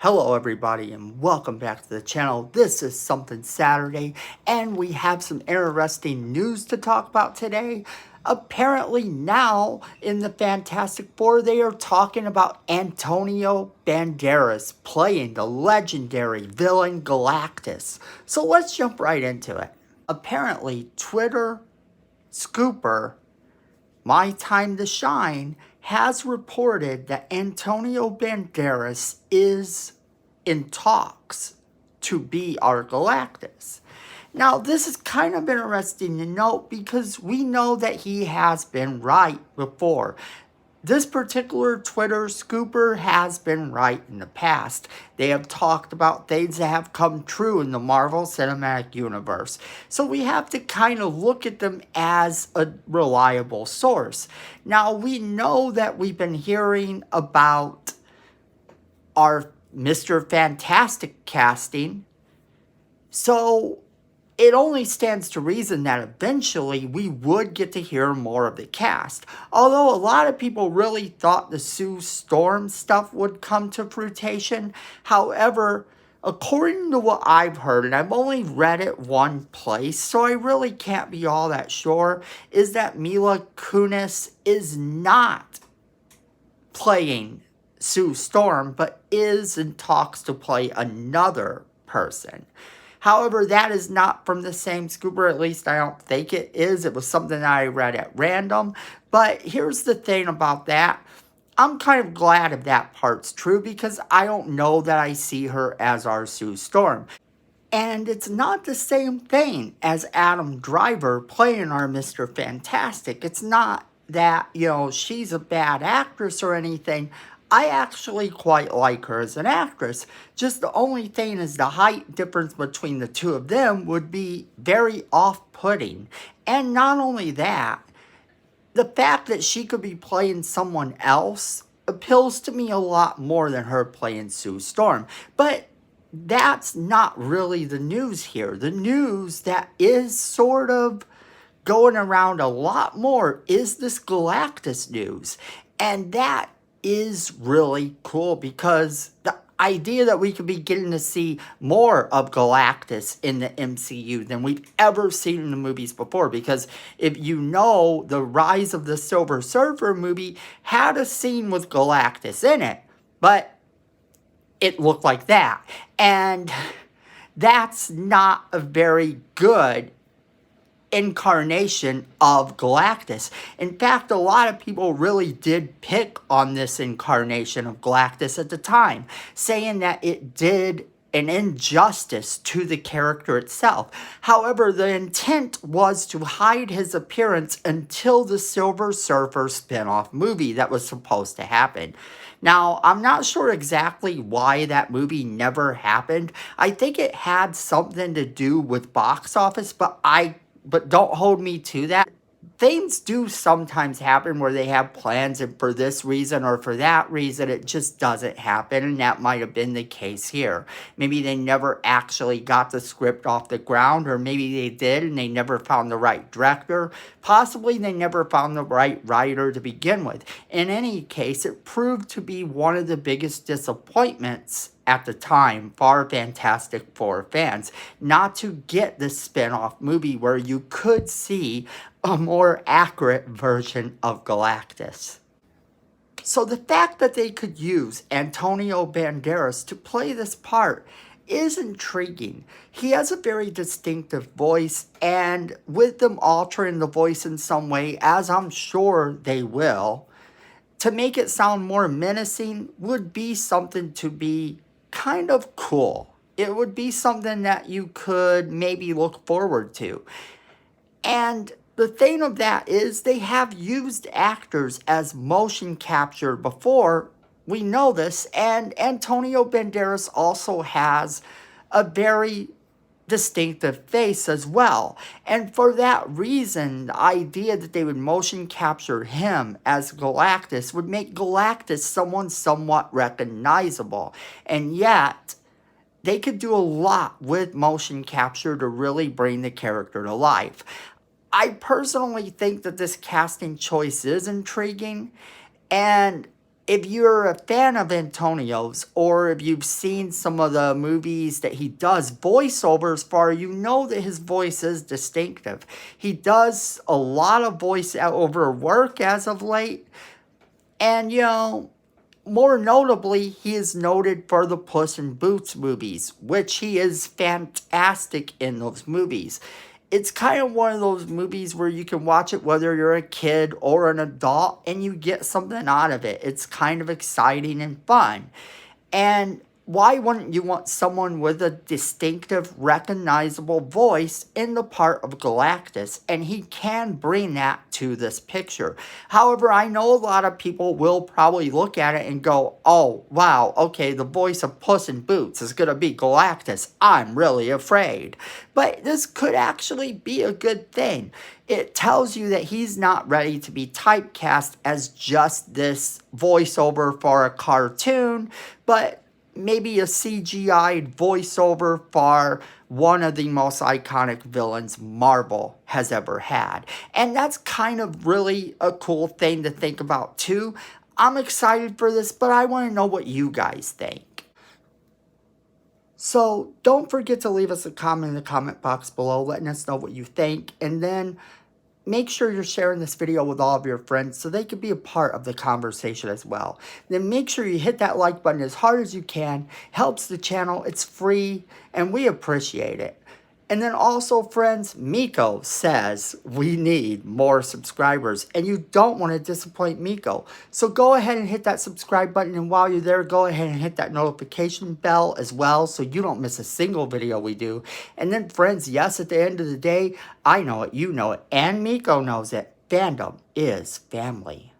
Hello everybody and welcome back to the channel. This is Something Saturday and we have some interesting news to talk about today. Apparently now in the Fantastic Four they are talking about Antonio Banderas playing the legendary villain Galactus. So let's jump right into it. Apparently Twitter scooper My Time to Shine has reported that Antonio Banderas is in talks to be our Galactus. Now, this is kind of interesting to note because we know that he has been right before. This particular Twitter scooper has been right in the past. They have talked about things that have come true in the Marvel Cinematic Universe. So we have to kind of look at them as a reliable source. Now, we know that we've been hearing about our Mr. Fantastic casting. So it only stands to reason that eventually we would get to hear more of the cast. Although a lot of people really thought the Sue Storm stuff would come to fruition. However, according to what I've heard, and I've only read it one place, so I really can't be all that sure, is that Mila Kunis is not playing Sue Storm, but is in talks to play another person. However, that is not from the same scooper, at least I don't think it is. It was something that I read at random. But here's the thing about that. I'm kind of glad if that part's true because I don't know that I see her as our Sue Storm. And it's not the same thing as Adam Driver playing our Mr. Fantastic. It's not that, she's a bad actress or anything. I actually quite like her as an actress. Just the only thing is the height difference between the two of them would be very off-putting. And not only that, the fact that she could be playing someone else appeals to me a lot more than her playing Sue Storm. But that's not really the news here. The news that is sort of going around a lot more is this Galactus news. And that is really cool because the idea that we could be getting to see more of Galactus in the MCU than we've ever seen in the movies before. Because if you know, the Rise of the Silver Surfer movie had a scene with Galactus in it, but it looked like that. And that's not a very good incarnation of Galactus. In fact, a lot of people really did pick on this incarnation of Galactus at the time, saying that it did an injustice to the character itself. However, the intent was to hide his appearance until the Silver Surfer spin-off movie that was supposed to happen. Now, I'm not sure exactly why that movie never happened. I think it had something to do with box office, but don't hold me to that. Things do sometimes happen where they have plans and for this reason or for that reason it just doesn't happen, and that might have been the case here. Maybe they never actually got the script off the ground, or maybe they did and they never found the right director. Possibly they never found the right writer to begin with. In any case, it proved to be one of the biggest disappointments at the time for our Fantastic Four fans, not to get the spin-off movie where you could see a more accurate version of Galactus. So the fact that they could use Antonio Banderas to play this part is intriguing. He has a very distinctive voice, and with them altering the voice in some way, as I'm sure they will, to make it sound more menacing would be something to be kind of cool. It would be something that you could maybe look forward to. And the thing of that is they have used actors as motion capture before. We know this. And Antonio Banderas also has a very distinctive face as well. And for that reason, the idea that they would motion capture him as Galactus would make Galactus someone somewhat recognizable. And yet, they could do a lot with motion capture to really bring the character to life. I personally think that this casting choice is intriguing, and if you're a fan of Antonio's, or if you've seen some of the movies that he does voiceovers for, you know that his voice is distinctive. He does a lot of voiceover work as of late, and more notably, he is noted for the Puss in Boots movies, which he is fantastic in those movies. It's kind of one of those movies where you can watch it whether you're a kid or an adult and you get something out of it. It's kind of exciting and fun. And why wouldn't you want someone with a distinctive, recognizable voice in the part of Galactus? And he can bring that to this picture. However, I know a lot of people will probably look at it and go, oh, wow, okay, the voice of Puss in Boots is going to be Galactus. I'm really afraid. But this could actually be a good thing. It tells you that he's not ready to be typecast as just this voiceover for a cartoon, but maybe a CGI'd voiceover for one of the most iconic villains Marvel has ever had. And that's kind of really a cool thing to think about too. I'm excited for this, but I want to know what you guys think. So don't forget to leave us a comment in the comment box below letting us know what you think. And then make sure you're sharing this video with all of your friends so they can be a part of the conversation as well. Then make sure you hit that like button as hard as you can. Helps the channel. It's free and we appreciate it. And then also, friends, Miko says we need more subscribers and you don't want to disappoint Miko. So go ahead and hit that subscribe button, and while you're there, go ahead and hit that notification bell as well so you don't miss a single video we do. And then, friends, yes, at the end of the day, I know it, you know it, and Miko knows it. Fandom is family.